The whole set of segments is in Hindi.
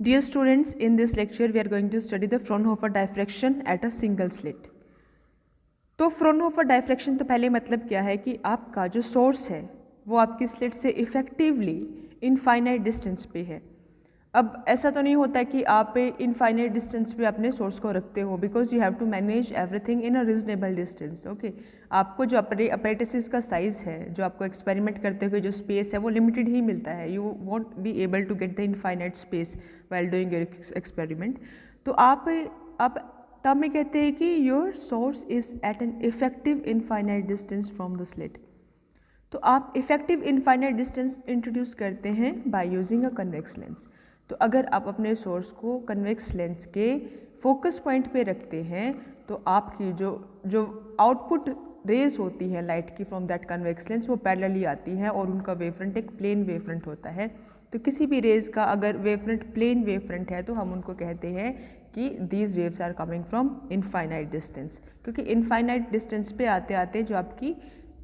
Dear students, in this lecture we are going to study the Fraunhofer diffraction at a single slit. तो फ्रोनहोफर डायफ्रैक्शन तो पहले मतलब क्या है कि आपका जो सोर्स है वो आपकी स्लिट से इफेक्टिवली इनफाइनाइट डिस्टेंस पे है। अब ऐसा तो नहीं होता कि आप इनफाइनाइट डिस्टेंस पे अपने सोर्स को रखते हो, because you have to manage everything in a reasonable distance. Okay, आपको जो अपरेटिस का साइज़ है, जो आपको एक्सपेरिमेंट करते हुए जो स्पेस है वो लिमिटेड ही मिलता है। You won't be able to get the infinite space while doing your experiment. तो आप टर्म में कहते हैं कि your source is at an effective infinite distance from the slit. तो आप इफेक्टिव इनफाइनाइट डिस्टेंस इंट्रोड्यूस करते हैं by using a convex lens. तो अगर आप अपने सोर्स को कन्वेक्स लेंस के फोकस पॉइंट पे रखते हैं तो आपकी जो आउटपुट रेज होती है लाइट की फ्रॉम दैट कन्वेक्स लेंस वो पैरेलली आती हैं और उनका वेवफ्रंट एक प्लेन वेवफ्रंट होता है। तो किसी भी रेज का अगर वेवफ्रंट प्लेन वेवफ्रंट है तो हम उनको कहते हैं कि these waves are coming from infinite distance, क्योंकि इनफाइनाइट डिस्टेंस पे आते आते जो आपकी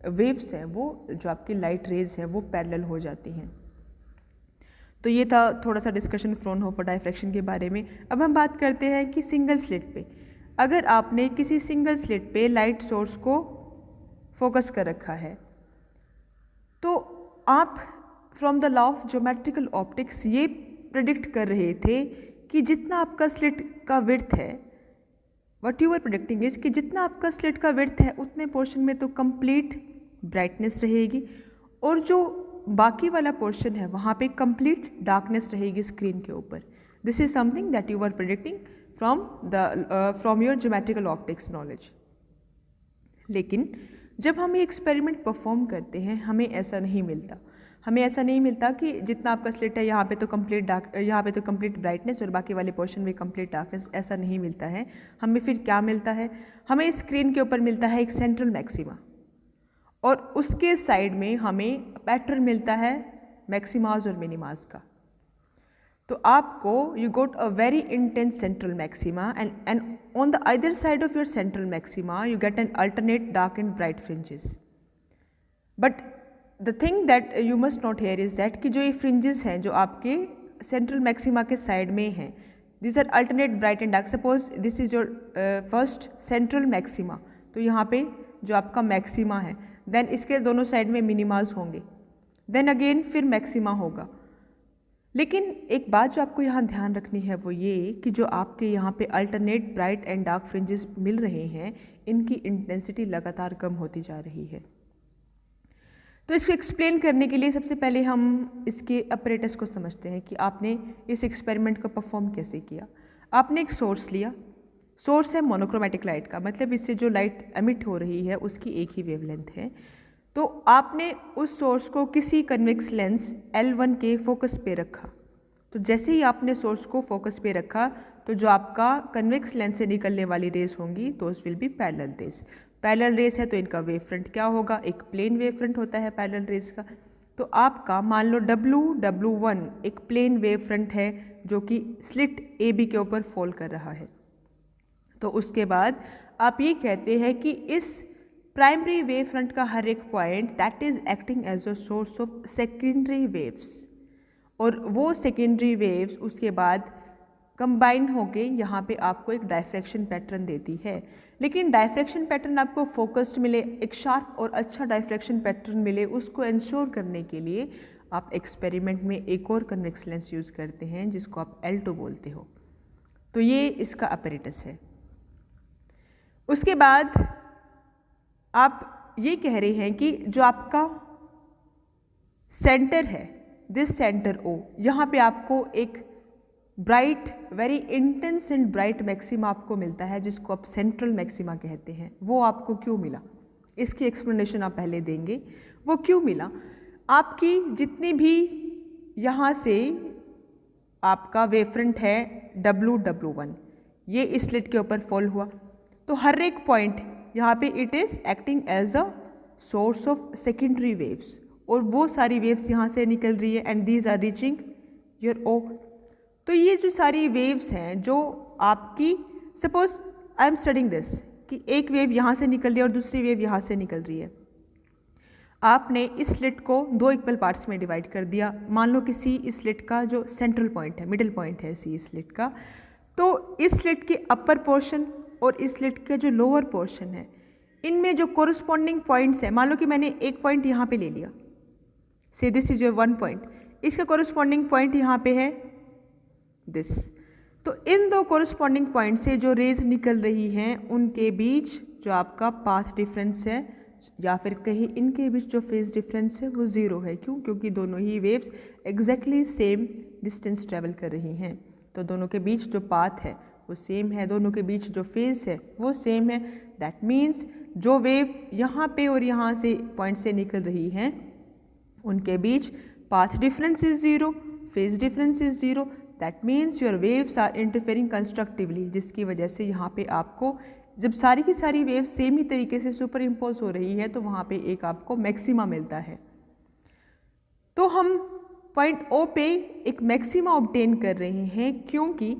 वेव्स हैं वो जो आपकी लाइट रेज है वो पैरेलल हो जाती हैं। तो ये था थोड़ा सा डिस्कशन फ्रोनहोफर डायफ्रैक्शन के बारे में। अब हम बात करते हैं कि सिंगल स्लिट पे अगर आपने किसी सिंगल स्लिट पे लाइट सोर्स को फोकस कर रखा है तो आप from the law of geometrical optics ये प्रिडिक्ट कर रहे थे कि जितना आपका स्लिट का विड्थ है, what you are predicting is कि जितना आपका स्लिट का विड्थ है उतने पोर्शन में तो कंप्लीट ब्राइटनेस रहेगी और जो बाकी वाला पोर्शन है वहाँ पे कंप्लीट डार्कनेस रहेगी स्क्रीन के ऊपर। This is something that you are predicting from your geometrical optics knowledge. लेकिन जब हम ये एक्सपेरिमेंट परफॉर्म करते हैं हमें ऐसा नहीं मिलता कि जितना आपका स्लिट है यहाँ पे तो कंप्लीट ब्राइटनेस और बाकी वाले पोर्शन में कंप्लीट डार्कनेस, ऐसा नहीं मिलता है। हमें फिर क्या मिलता है? हमें स्क्रीन के ऊपर मिलता है एक सेंट्रल मैक्सिमा और उसके साइड में हमें पैटर्न मिलता है मैक्सिमाज और मिनिमाज का। तो आपको you got a very intense central maxima and on the other side of your central maxima you get an alternate dark and bright fringes. But the thing that you must note here is that कि जो ये फ्रिंजेस हैं जो आपके सेंट्रल मैक्सिमा के साइड में हैं, this are alternate bright and dark. Suppose this is your first central maxima, तो यहाँ पे जो आपका मैक्सिमा है, देन इसके दोनों साइड में मिनिमाज होंगे, देन अगेन फिर मैक्सिमा होगा। लेकिन एक बात जो आपको यहाँ ध्यान रखनी है वो ये कि जो आपके यहाँ पे alternate bright and dark fringes मिल रहे हैं इनकी इंटेंसिटी लगातार कम होती जा रही है। तो इसको एक्सप्लेन करने के लिए सबसे पहले हम इसके अपरेटस को समझते हैं कि आपने इस एक्सपेरिमेंट को परफॉर्म कैसे किया। आपने एक सोर्स लिया, सोर्स है मोनोक्रोमेटिक लाइट का, मतलब इससे जो लाइट एमिट हो रही है उसकी एक ही वेवलेंथ है। तो आपने उस सोर्स को किसी कन्वेक्स लेंस L1 के फोकस पे रखा। तो जैसे ही आपने सोर्स को फोकस पे रखा तो जो आपका कन्वेक्स लेंस से निकलने वाली रेस होंगी those will be parallel rays. Parallel rays है तो इनका वेव फ्रंट क्या होगा? एक प्लेन वेव फ्रंट होता है पैरेलल रेस का। तो आपका मान लो W1 एक प्लेन वेव फ्रंट है जो कि स्लिट AB के ऊपर फॉल कर रहा है। तो उसके बाद आप ये कहते हैं कि इस प्राइमरी वेव फ्रंट का हर एक point that is acting as a source of secondary waves, और वो सेकेंडरी वेव्स उसके बाद कंबाइन होके यहाँ पे आपको एक डायफ्रैक्शन पैटर्न देती है। लेकिन डायफ्रैक्शन पैटर्न आपको फोकस्ड मिले, एक शार्प और अच्छा डायफ्रैक्शन पैटर्न मिले, उसको इंश्योर करने के लिए आप एक्सपेरिमेंट में एक और कन्वेक्स लेंस यूज़ करते हैं जिसको आप L2 बोलते हो। तो ये इसका अपरेटस है। उसके बाद आप ये कह रहे हैं कि जो आपका सेंटर है, दिस सेंटर O, यहाँ पे आपको एक bright very intense and bright maxima आपको मिलता है जिसको आप सेंट्रल मैक्सिमा कहते हैं। वो आपको क्यों मिला इसकी एक्सप्लेनेशन आप पहले देंगे। वो क्यों मिला? आपकी जितनी भी यहाँ से आपका वेवफ्रंट है W1 ये इस स्लिट के ऊपर फॉल हुआ, तो हर एक पॉइंट यहाँ पे it is acting as a source of secondary waves, और वो सारी वेव्स यहाँ से निकल रही है and these are reaching your O। तो ये जो सारी वेव्स हैं जो आपकी, suppose I am studying this कि एक वेव यहाँ से निकल रही है और दूसरी वेव यहाँ से निकल रही है। आपने इस स्लिट को दो इक्वल पार्ट्स में डिवाइड कर दिया। मान लो किसी इस स्लिट का जो सेंट्रल पॉइंट है, मिडिल पॉइंट है सी स्लिट का, तो इस स्लिट के अपर पोर्शन और इस स्लिट का जो लोअर पोर्शन है, इनमें जो कोरिस्पॉन्डिंग पॉइंट्स हैं, मान लो कि मैंने एक पॉइंट यहाँ पे ले लिया, से this is your one point, इसका कोरिस्पॉन्डिंग पॉइंट यहाँ पे है दिस। तो इन दो कोरिस्पॉन्डिंग पॉइंट से जो रेज निकल रही हैं उनके बीच जो आपका पाथ डिफरेंस है या फिर कहीं इनके बीच जो फेज डिफरेंस है वो ज़ीरो है। क्यों? क्योंकि दोनों ही waves exactly same distance travel कर रही हैं, तो दोनों के बीच जो पाथ है वो सेम है, दोनों के बीच जो फेज है वो सेम है। दैट मीन्स जो वेव यहाँ पे और यहाँ से पॉइंट से निकल रही हैं उनके बीच path difference is zero, phase difference is zero. That means your waves are interfering constructively, जिसकी वजह से यहाँ पे आपको जब सारी की सारी वेव्स सेम ही तरीके से सुपर इम्पोज हो रही है तो वहाँ पे एक आपको मैक्सिमा मिलता है। तो हम पॉइंट ओ पे एक मैक्सिमा ऑब्टेन कर रहे हैं क्योंकि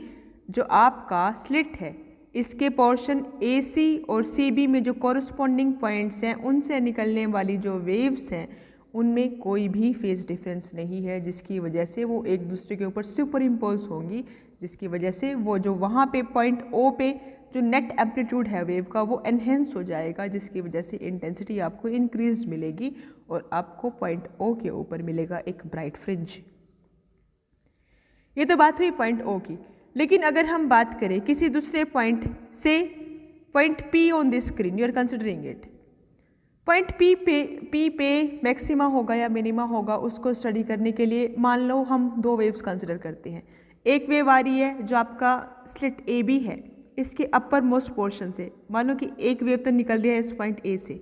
जो आपका स्लिट है इसके पोर्शन ए सी और सी बी में जो कॉरस्पॉन्डिंग पॉइंट्स हैं उनसे निकलने वाली जो वेव्स हैं उनमें कोई भी फेज डिफरेंस नहीं है, जिसकी वजह से वो एक दूसरे के ऊपर सुपर इम्पोज होंगी, जिसकी वजह से वो जो वहाँ पे पॉइंट ओ पे जो नेट एम्पलीट्यूड है वेव का वो एनहेंस हो जाएगा, जिसकी वजह से इंटेंसिटी आपको इंक्रीज मिलेगी और आपको पॉइंट ओ के ऊपर मिलेगा एक ब्राइट फ्रिंज। ये तो बात हुई पॉइंट ओ की। लेकिन अगर हम बात करें किसी दूसरे पॉइंट से, point P on this screen, you are considering it, point P पे मैक्सिमा होगा या मिनिमा होगा, उसको स्टडी करने के लिए मान लो हम दो वेव्स कंसिडर करते हैं। एक वेव आ रही है जो आपका स्लिट ए बी है, इसके अपर मोस्ट पोर्शन से मान लो कि एक वेव तो निकल रही है इस पॉइंट ए से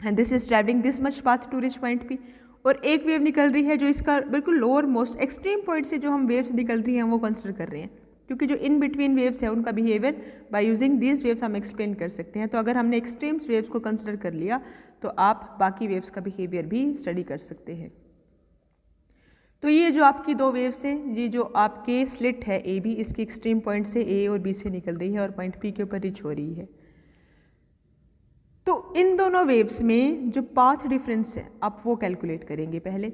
and this is travelling this much path to reach point P, और एक वेव निकल रही है जो इसका बिल्कुल लोअर मोस्ट एक्सट्रीम पॉइंट से जो हम वेव्स निकल रही हैं वो कंसिडर कर रहे हैं, क्योंकि जो इन बिटवीन वेव्स है उनका behaviour by using these waves हम एक्सप्लेन कर सकते हैं। तो अगर हमने एक्सट्रीम्स वेव्स को कंसिडर कर लिया तो आप बाकी वेव्स का बिहेवियर भी स्टडी कर सकते हैं। तो ये जो आपकी दो वेव्स हैं, ये जो आपके स्लिट है ए बी, इसके एक्सट्रीम पॉइंट से ए और बी से निकल रही है और पॉइंट पी के ऊपर रिच हो रही है। तो इन दोनों वेव्स में जो पाथ डिफरेंस है आप वो कैलकुलेट करेंगे पहले।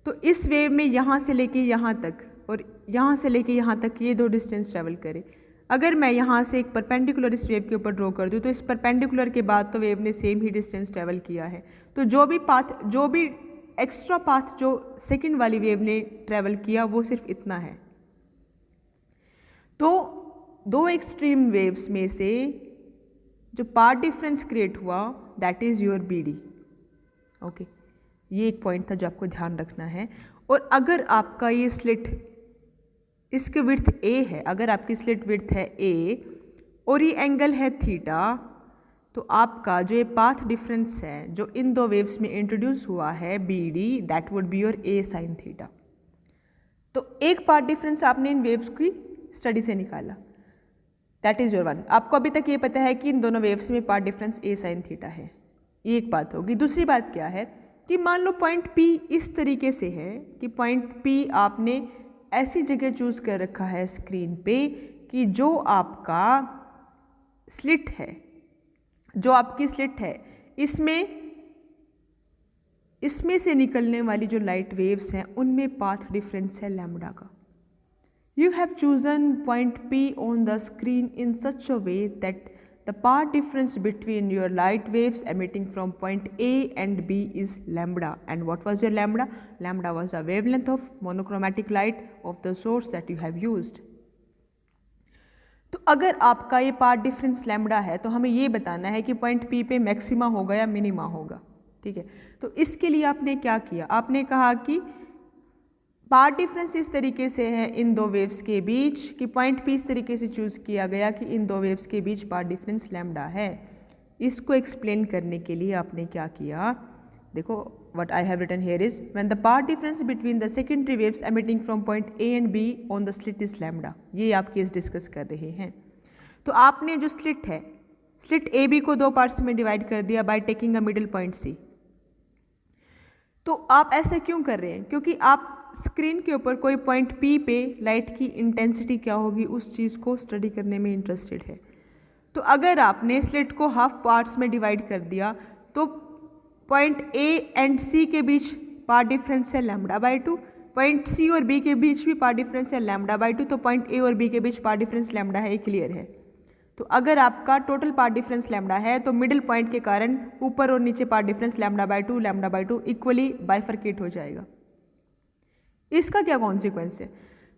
तो इस वेव में यहाँ से लेके यहाँ तक और यहाँ से लेके यहाँ तक ये दो डिस्टेंस ट्रैवल करे। अगर मैं यहाँ से एक परपेंडिकुलर इस वेव के ऊपर ड्रॉ कर दूँ तो इस परपेंडिकुलर के बाद तो वेव ने सेम ही डिस्टेंस ट्रैवल किया है, तो जो भी पाथ, जो भी एक्स्ट्रा पाथ जो सेकंड वाली वेव ने ट्रैवल किया वो सिर्फ इतना है। तो दो एक्सट्रीम वेव्स में से जो पाथ डिफरेंस क्रिएट हुआ that is your B D. Okay, ये एक पॉइंट था जो आपको ध्यान रखना है। और अगर आपका ये स्लिट, इसकी विड्थ ए है, अगर आपकी स्लिट विड्थ है ए और ये एंगल है थीटा, तो आपका जो ये पाथ डिफरेंस है जो इन दो वेव्स में इंट्रोड्यूस हुआ है b d, that would be your a sine theta. तो एक पाथ डिफरेंस आपने इन वेव्स की स्टडी से निकाला, दैट इज योर वन। आपको अभी तक ये पता है कि इन दोनों वेव्स में पाथ डिफरेंस ए साइन थीटा है, ये एक बात होगी। दूसरी बात क्या है कि मान लो पॉइंट पी इस तरीके से है कि पॉइंट पी आपने ऐसी जगह चूज कर रखा है स्क्रीन पे कि जो आपका स्लिट है, जो आपकी स्लिट है, इसमें से निकलने वाली जो लाइट वेव्स हैं उनमें पाथ डिफरेंस है लैम्बडा का। You have chosen point P on the screen in such a way that the path difference between your light waves emitting from point A and B is lambda. And what was your lambda? Lambda was the wavelength of monochromatic light of the source that you have used. तो अगर आपका ये पाथ डिफरेंस लैम्बडा है तो हमें ये बताना है कि पॉइंट पी पे मैक्सिमा होगा या मिनिमा होगा, ठीक है। तो इसके लिए आपने क्या किया, आपने कहा कि पाथ डिफरेंस इस तरीके से है इन दो वेव्स के बीच कि पॉइंट पी इस तरीके से चूज किया गया कि इन दो वेव्स के बीच पाथ डिफरेंस लैम्बडा है। इसको एक्सप्लेन करने के लिए आपने क्या किया, देखो what I have written here is when the path difference between the secondary waves emitting from point A and B on the slit is lambda। ये आप केस डिस्कस कर रहे हैं। तो आपने जो स्लिट है, स्लिट ए बी को दो पार्ट्स में डिवाइड कर दिया by taking a middle point c. तो आप ऐसा क्यों कर रहे हैं, क्योंकि आप स्क्रीन के ऊपर कोई पॉइंट पी पे लाइट की इंटेंसिटी क्या होगी उस चीज़ को स्टडी करने में इंटरेस्टेड है। तो अगर आपने स्लिट को हाफ पार्ट्स में डिवाइड कर दिया तो पॉइंट ए एंड सी के बीच पाथ डिफरेंस है λ/2, पॉइंट सी और बी के बीच भी पाथ डिफरेंस है λ/2, तो पॉइंट ए और बी के बीच पाथ डिफरेंस λ है, क्लियर है। तो अगर आपका टोटल पाथ डिफरेंस λ है तो मिडिल पॉइंट के कारण ऊपर और नीचे पाथ डिफरेंस λ/2 इक्वली बाइफरकेट हो जाएगा। इसका क्या कॉन्सिक्वेंस है,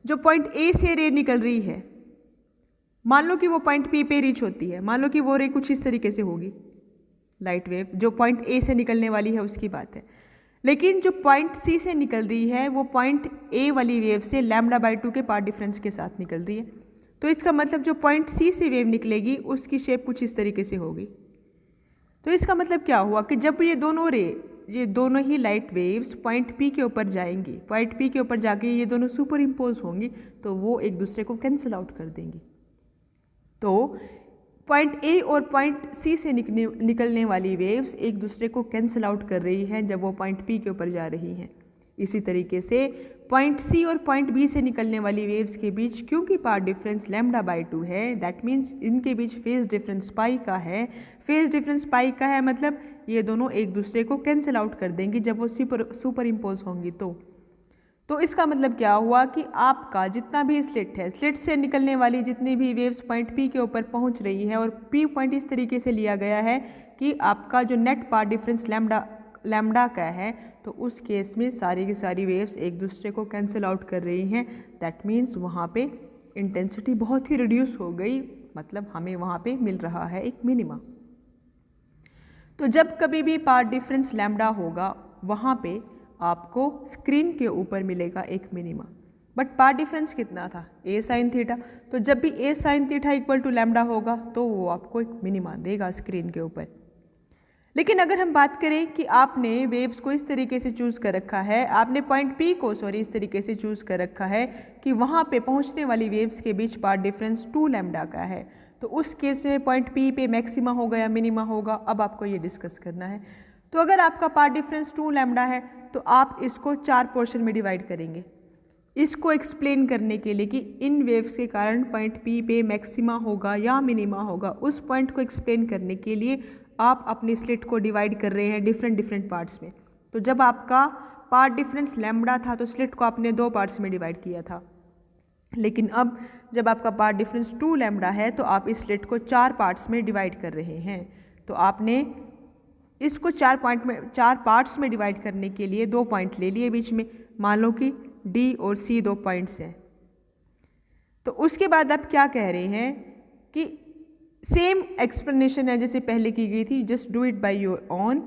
जो पॉइंट ए से रे निकल रही है, मान लो कि वो पॉइंट पी पे रीच होती है, मान लो कि वो रे कुछ इस तरीके से होगी, लाइट वेव जो पॉइंट ए से निकलने वाली है उसकी बात है, लेकिन जो पॉइंट सी से निकल रही है वो पॉइंट ए वाली वेव से λ/2 के पाथ डिफरेंस के साथ निकल रही है। तो इसका मतलब जो पॉइंट सी से वेव निकलेगी उसकी शेप कुछ इस तरीके से होगी। तो इसका मतलब क्या हुआ कि जब ये दोनों ही लाइट वेव्स पॉइंट पी के ऊपर जाएंगी, पॉइंट पी के ऊपर जाके ये दोनों सुपर इम्पोज होंगी, तो वो एक दूसरे को कैंसिल आउट कर देंगी। तो पॉइंट ए और पॉइंट सी से निकलने वाली वेव्स एक दूसरे को कैंसिल आउट कर रही हैं जब वो पॉइंट पी के ऊपर जा रही हैं। इसी तरीके से पॉइंट सी और पॉइंट बी से निकलने वाली वेव्स के बीच क्योंकि पाथ डिफरेंस λ/2 है, दैट मीन्स इनके बीच फेज डिफरेंस पाई का है। फेज डिफरेंस पाई का है मतलब ये दोनों एक दूसरे को कैंसिल आउट कर देंगी जब वो सुपर इम्पोज होंगी। तो इसका मतलब क्या हुआ कि आपका जितना भी स्लिट है, स्लिट से निकलने वाली जितनी भी वेव्स पॉइंट पी के ऊपर पहुंच रही है और पी पॉइंट इस तरीके से लिया गया है कि आपका जो नेट पाथ डिफरेंस लैम्डा का है, तो उस केस में सारी की सारी वेव्स एक दूसरे को कैंसिल आउट कर रही हैं। दैट मीन्स वहाँ पे इंटेंसिटी बहुत ही रिड्यूस हो गई, मतलब हमें वहाँ पे मिल रहा है एक मिनिमा। तो जब कभी भी पाथ डिफरेंस लैम्डा होगा वहाँ पे आपको स्क्रीन के ऊपर मिलेगा एक मिनिमा, बट पाथ डिफरेंस कितना था, a sin थीटा। तो जब भी a sin theta equal to lambda होगा तो वो आपको एक मिनिमा देगा स्क्रीन के ऊपर। लेकिन अगर हम बात करें कि आपने वेव्स को इस तरीके से चूज़ कर रखा है, आपने पॉइंट पी को इस तरीके से चूज़ कर रखा है कि वहाँ पे पहुँचने वाली वेव्स के बीच पाथ डिफरेंस 2 लैम्डा का है, तो उस केस में पॉइंट पी पे मैक्सिमा होगा या मिनिमा होगा, अब आपको ये डिस्कस करना है। तो अगर आपका पाथ डिफरेंस 2 लैम्डा है तो आप इसको 4 पोर्शन में डिवाइड करेंगे, इसको एक्सप्लेन करने के लिए कि इन वेव्स के कारण पॉइंट पी पे मैक्सिमा होगा या मिनिमा होगा। उस पॉइंट को एक्सप्लेन करने के लिए आप अपनी स्लिट को डिवाइड कर रहे हैं डिफरेंट पार्ट्स में। तो जब आपका पाथ डिफरेंस लैम्डा था तो स्लिट को आपने 2 पार्ट्स में डिवाइड किया था, लेकिन अब जब आपका पाथ डिफरेंस 2 लैम्डा है तो आप इस स्लिट को 4 पार्ट्स में डिवाइड कर रहे हैं। तो आपने इसको 4 पार्ट्स में डिवाइड करने के लिए 2 पॉइंट ले लिए बीच में, मान लो कि D और C 2 पॉइंट्स हैं। तो उसके बाद आप क्या कह रहे हैं कि सेम एक्सप्लेनेशन है जैसे पहले की गई थी, just do it by your own,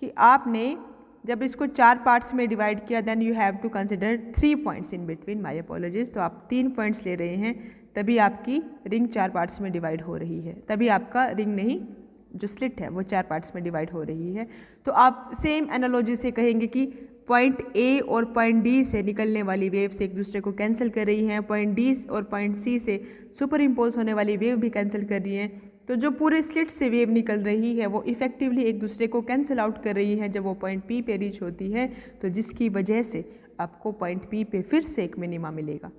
कि आपने जब इसको 4 पार्ट्स में डिवाइड किया then you have to consider 3 points in between, my apologies. तो आप 3 पॉइंट्स ले रहे हैं, तभी आपकी रिंग 4 पार्ट्स में डिवाइड हो रही है, तभी आपका रिंग नहीं जो स्लिट है वो 4 पार्ट्स में डिवाइड हो रही है। तो आप सेम एनालॉजी से कहेंगे कि पॉइंट ए और पॉइंट डी से निकलने वाली वेव से एक दूसरे को कैंसिल कर रही हैं, पॉइंट डी और पॉइंट सी से सुपर इम्पोज होने वाली वेव भी कैंसिल कर रही हैं। तो जो पूरे स्लिट से वेव निकल रही है वो इफेक्टिवली एक दूसरे को कैंसिल आउट कर रही है जब वो पॉइंट पी पे रीच होती है, तो जिसकी वजह से आपको पॉइंट पी पे फिर से एक मिनिमा मिलेगा।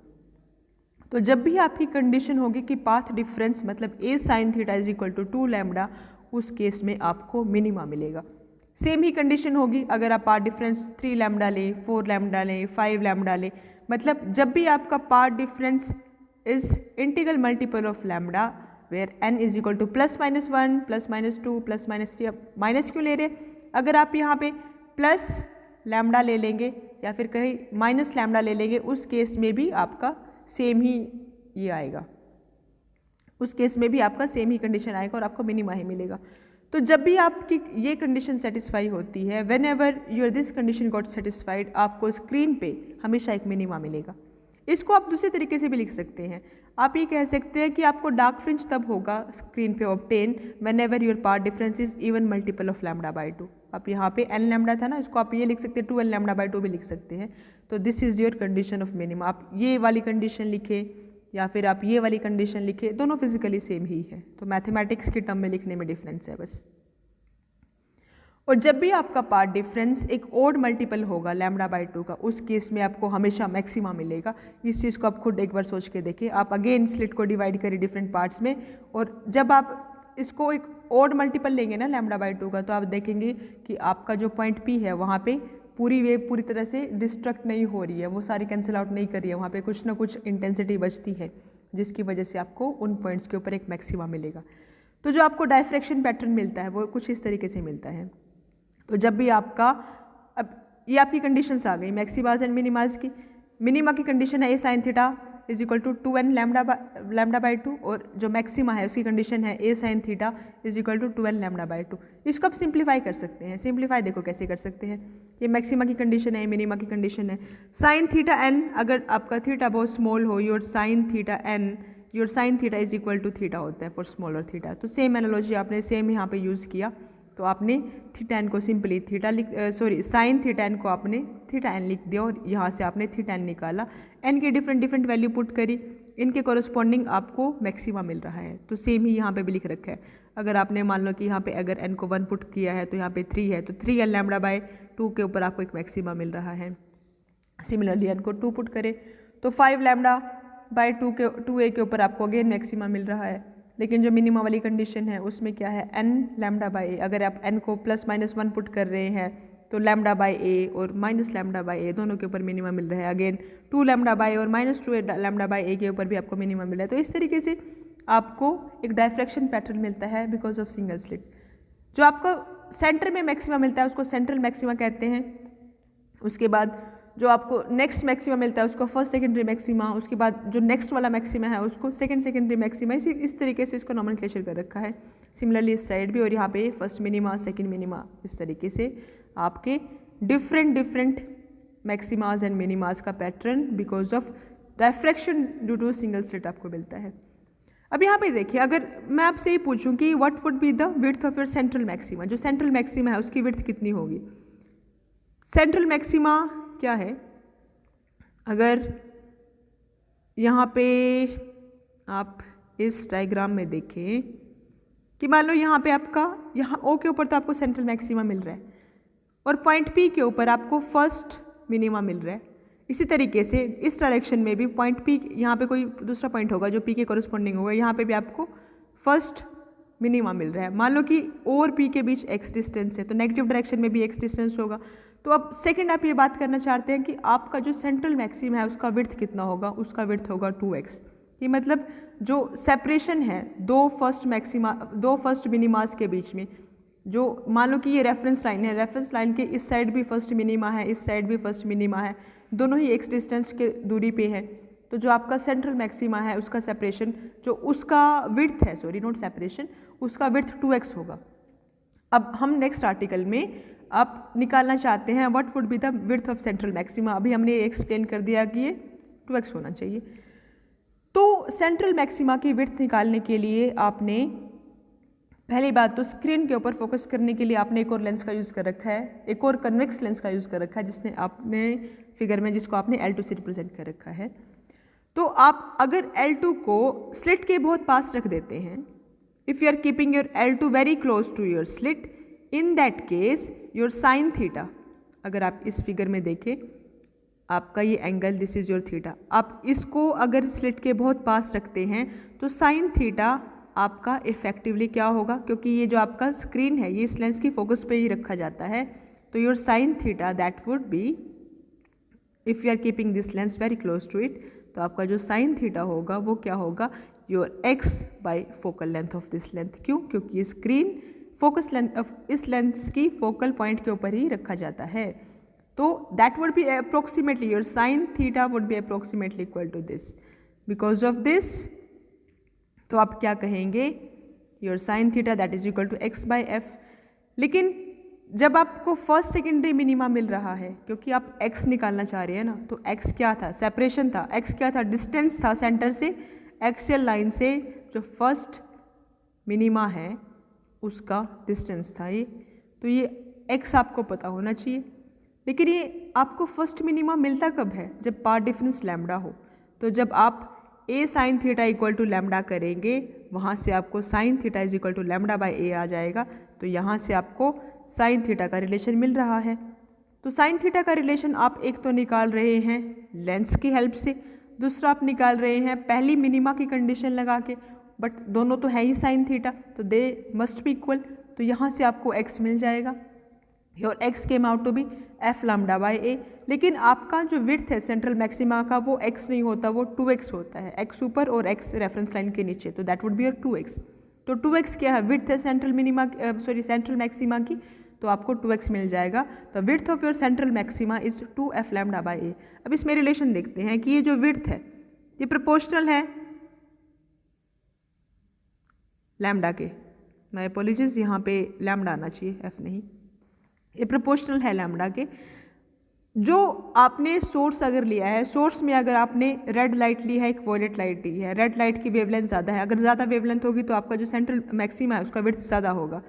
तो जब भी आपकी कंडीशन होगी कि पाथ डिफरेंस मतलब a sin theta is equal to 2 lambda, उस केस में आपको मिनिमा मिलेगा। सेम ही कंडीशन होगी अगर आप पाथ डिफरेंस 3 लैम्डा लें, 4 लैम्डा लें, 5 लैम्डा लें, मतलब जब भी आपका path difference is integral multiple of lambda where n is equal to +-1, +-2, +-3, minus क्यों ले रहे, अगर आप यहाँ पे प्लस लैम्डा ले लेंगे या फिर कहीं माइनस लैम्डा ले लेंगे, उस केस में भी आपका सेम ही ये आएगा, उस केस में भी आपका सेम ही कंडीशन आएगा और आपको मिनिमा ही मिलेगा। तो जब भी आपकी ये कंडीशन सेटिस्फाई होती है, whenever your this condition got satisfied, आपको स्क्रीन पे हमेशा एक मिनिमा मिलेगा। इसको आप दूसरे तरीके से भी लिख सकते हैं, आप ये कह सकते हैं कि आपको डार्क फ्रिंज तब होगा स्क्रीन पे obtain whenever your path difference is even multiple of λ/2। आप यहाँ पे n लैम्डा था ना, इसको आप ये लिख सकते हैं 2n λ/2 भी लिख सकते हैं। तो this is your condition of minima. आप ये वाली कंडीशन लिखें या फिर आप ये वाली कंडीशन लिखें, दोनों फिजिकली सेम ही है, तो मैथमेटिक्स के टर्म में लिखने में डिफरेंस है बस। और जब भी आपका पाथ डिफरेंस एक ओड मल्टीपल होगा λ/2 का, उस केस में आपको हमेशा मैक्सिमा मिलेगा। इस चीज़ को आप खुद एक बार सोच के देखें। आप अगेन स्लिट को डिवाइड करें डिफरेंट पार्ट्स में, और जब आप इसको एक ओड मल्टीपल लेंगे ना λ/2 का, तो आप देखेंगे कि आपका जो पॉइंट P है वहाँ पे पूरी वेव पूरी तरह से डिस्ट्रक्ट नहीं हो रही है, वो सारी कैंसिल आउट नहीं कर रही है, वहाँ पे कुछ ना कुछ इंटेंसिटी बचती है, जिसकी वजह से आपको उन पॉइंट्स के ऊपर एक मैक्सिमा मिलेगा। तो जो आपको डायफ्रैक्शन पैटर्न मिलता है वो कुछ इस तरीके से मिलता है। तो जब भी आपका, अब ये आपकी कंडीशंस आ गई मैक्सिमाज एंड मिनिमाज की। मिनिमा की कंडीशन है a sine theta is equal to 2n λ/2, और जो मैक्सिमा है उसकी कंडीशन है a sine theta is equal to 2n λ/2। इसको आप सिंप्लीफाई कर सकते हैं। सिंप्लीफाई देखो कैसे कर सकते हैं, ये मैक्सिमा की कंडीशन है, मिनिमा की कंडीशन है। साइन थीटा n, अगर आपका थीटा बहुत स्मॉल हो, your sine theta is equal to theta होता है फॉर स्मॉलर थीटा। तो सेम एनालॉजी आपने सेम यहाँ पे यूज़ किया, तो आपने थीटा एन को सिंपली साइन थीटा एन को आपने थीटा एन लिख दिया, और यहाँ से आपने थीटा एन निकाला, एन की डिफरेंट वैल्यू पुट करी, इनके कोरस्पॉन्डिंग आपको मैक्सिमा मिल रहा है। तो सेम ही यहाँ पे भी लिख रखा है। अगर आपने मान लो कि यहाँ पे अगर एन को 1 पुट किया है तो यहाँ पे 3 है, तो 3n λ/2 के ऊपर आपको एक मैक्सिमा मिल रहा है। सिमिलरली एन को 2 पुट करें तो 5 λ/2a के ऊपर आपको अगेन मैक्सिमा मिल रहा है। लेकिन जो मिनिमा वाली कंडीशन है उसमें क्या है, n λ/a, अगर आप n को +-1 पुट कर रहे हैं तो λ/a और -λ/a दोनों के ऊपर मिनिमा मिल रहा है। अगेन 2 λ/a और -2 λ/a के ऊपर भी आपको मिनिमा मिल रहा है। तो इस तरीके से आपको एक डायफ्रैक्शन पैटर्न मिलता है बिकॉज ऑफ सिंगल स्लिट। जो आपको सेंटर में मैक्सिमा मिलता है उसको सेंट्रल मैक्सिमा कहते हैं। उसके बाद जो आपको नेक्स्ट मैक्सिमा मिलता है उसको फर्स्ट सेकेंडरी मैक्सिमा, उसके बाद जो नेक्स्ट वाला मैक्सिमा है उसको सेकंड सेकेंडरी मैक्सिमा, इस तरीके से इसको नॉमेनक्लेचर कर रखा है। सिमिलरली इस साइड भी, और यहाँ पे फर्स्ट मिनिमा सेकंड मिनिमा, इस तरीके से आपके डिफरेंट मैक्सिमाज एंड मिनिमाज का pattern because of diffraction due to single slit आपको मिलता है। अब यहाँ पे देखिए, अगर मैं आपसे ये पूछूं कि what would be the width of your central maxima, जो सेंट्रल मैक्सिमा है उसकी विड्थ कितनी होगी। सेंट्रल मैक्सिमा क्या है, अगर यहाँ पे आप इस डायग्राम में देखें कि मान लो यहाँ पे आपका, यहाँ O के ऊपर तो आपको सेंट्रल मैक्सिमा मिल रहा है और पॉइंट P के ऊपर आपको फर्स्ट मिनिमा मिल रहा है। इसी तरीके से इस डायरेक्शन में भी पॉइंट P, यहाँ पे कोई दूसरा पॉइंट होगा जो P के कोरिस्पोंडिंग होगा, यहाँ पे भी आपको फर्स्ट मिनिमा मिल रहा है। मान लो कि O और P के बीच x डिस्टेंस है तो नेगेटिव डायरेक्शन में भी x डिस्टेंस होगा। तो अब सेकंड आप ये बात करना चाहते हैं कि आपका जो सेंट्रल मैक्सिमा है उसका विड्थ कितना होगा, उसका विड्थ होगा 2x। ये मतलब जो सेपरेशन है दो फर्स्ट मिनिमास के बीच में, जो मान लो कि ये रेफरेंस लाइन है, रेफरेंस लाइन के इस साइड भी फर्स्ट मिनिमा है, इस साइड भी फर्स्ट मिनिमा है, दोनों ही x डिस्टेंस के दूरी पे है। तो जो आपका सेंट्रल मैक्सिमा है उसका सेपरेशन, जो उसका विड्थ है, सॉरी नॉट सेपरेशन, उसका विड्थ 2x होगा। अब हम नेक्स्ट आर्टिकल में आप निकालना चाहते हैं what would be the width of central maxima. अभी हमने एक्सप्लेन कर दिया कि ये 2x होना चाहिए। तो सेंट्रल मैक्सिमा की विड्थ निकालने के लिए आपने पहली बात तो स्क्रीन के ऊपर फोकस करने के लिए आपने एक और लेंस का यूज़ कर रखा है, एक और कन्वेक्स लेंस का यूज़ कर रखा है, जिसने आपने फिगर में जिसको आपने L2 से रिप्रेजेंट कर रखा है। तो आप अगर L2 को स्लिट के बहुत पास रख देते हैं, if you are keeping your L2 very close to your slit, in that case your sine theta, अगर आप इस फिगर में देखें आपका ये angle this is your theta, आप इसको अगर स्लिट के बहुत पास रखते हैं तो साइन थीटा आपका इफेक्टिवली क्या होगा, क्योंकि ये जो आपका स्क्रीन है ये इस लेंस की फोकस पे ही रखा जाता है, तो your sine theta that would be, if you are keeping this lens very close to it, तो आपका जो साइन थीटा होगा वो क्या होगा, your x by focal length of this length. क्यों, क्योंकि ये स्क्रीन फोकस लेंथ ऑफ इस लेंस की फोकल पॉइंट के ऊपर ही रखा जाता है। तो that would be approximately, your sine theta would be approximately equal to this. Because of this तो आप क्या कहेंगे, your sine theta that is equal to x by f. लेकिन जब आपको फर्स्ट सेकेंडरी मिनिमा मिल रहा है, क्योंकि आप x निकालना चाह रहे हैं ना, तो x क्या था, सेपरेशन था, x क्या था, डिस्टेंस था सेंटर से एक्सियल लाइन से, जो फर्स्ट मिनिमा है उसका डिस्टेंस था ये, तो ये x आपको पता होना चाहिए। लेकिन ये आपको फर्स्ट मिनिमा मिलता कब है, जब पार्ट डिफरेंस लैम्डा हो। तो जब आप a sine theta equal to lambda करेंगे, वहाँ से आपको sine theta is equal to lambda by a आ जाएगा, तो यहाँ से आपको साइन थीटा का रिलेशन मिल रहा है। तो साइन थीटा का रिलेशन आप एक तो निकाल रहे हैं लेंस की हेल्प से, दूसरा आप निकाल रहे हैं पहली मिनिमा की कंडीशन लगा के, बट दोनों तो है ही साइन थीटा, तो दे मस्ट बी इक्वल। तो यहाँ से आपको x मिल जाएगा, your x came out to be f lambda by a। लेकिन आपका जो विड्थ है सेंट्रल मैक्सिमा का वो x नहीं होता, वो 2x होता है, x ऊपर और x रेफरेंस लाइन के नीचे, तो that would be your 2x। तो 2x क्या है, विड्थ है सेंट्रल मिनिमा सेंट्रल मैक्सिमा की, तो आपको 2x मिल जाएगा। तो width of your central maxima is 2f lambda by a। अब इसमें रिलेशन देखते हैं कि ये जो विड्थ है ये प्रोपोर्शनल है लैम्डा के, माय अपॉलॉजीज, यहाँ पे लैम्डा आना चाहिए f नहीं, ये प्रोपोर्शनल है लैम्डा के। जो आपने सोर्स अगर लिया है, सोर्स में अगर आपने रेड लाइट ली है, एक वॉयलेट लाइट ली है, रेड लाइट की वेवलेंथ ज़्यादा है, अगर ज़्यादा वेवलेंथ होगी तो आपका जो सेंट्रल मैक्सिमा है उसका विड्थ ज़्यादा होगा,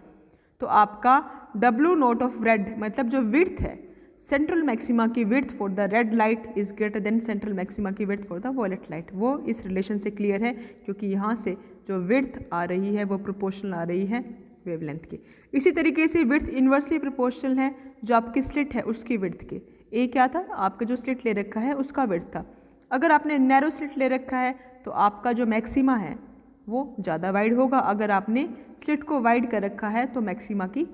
तो आपका W नॉट ऑफ रेड मतलब जो विड्थ है सेंट्रल मैक्सिमा की width for the red light is greater than central maxima की width for the violet light. वो इस रिलेशन से क्लियर है क्योंकि यहाँ से जो विड्थ आ रही है वो प्रोपोर्शनल आ रही है वेवलेंथ की। इसी तरीके से विड्थ इन्वर्सली प्रोपोर्शनल है जो आपकी स्लिट है उसकी विड्थ के। ए क्या था, आपका जो स्लिट ले रखा है उसका विड्थ था। अगर आपने नैरो स्लिट ले रखा है तो आपका जो मैक्सिमा है वो ज़्यादा वाइड होगा, अगर आपने स्लिट को वाइड कर रखा है तो मैक्सिमा की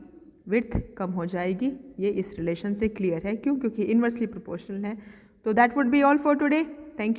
विड्थ कम हो जाएगी। ये इस रिलेशन से क्लियर है, क्यों, क्योंकि इन्वर्सली प्रोपोर्शनल है। तो that would be all for today, thank you.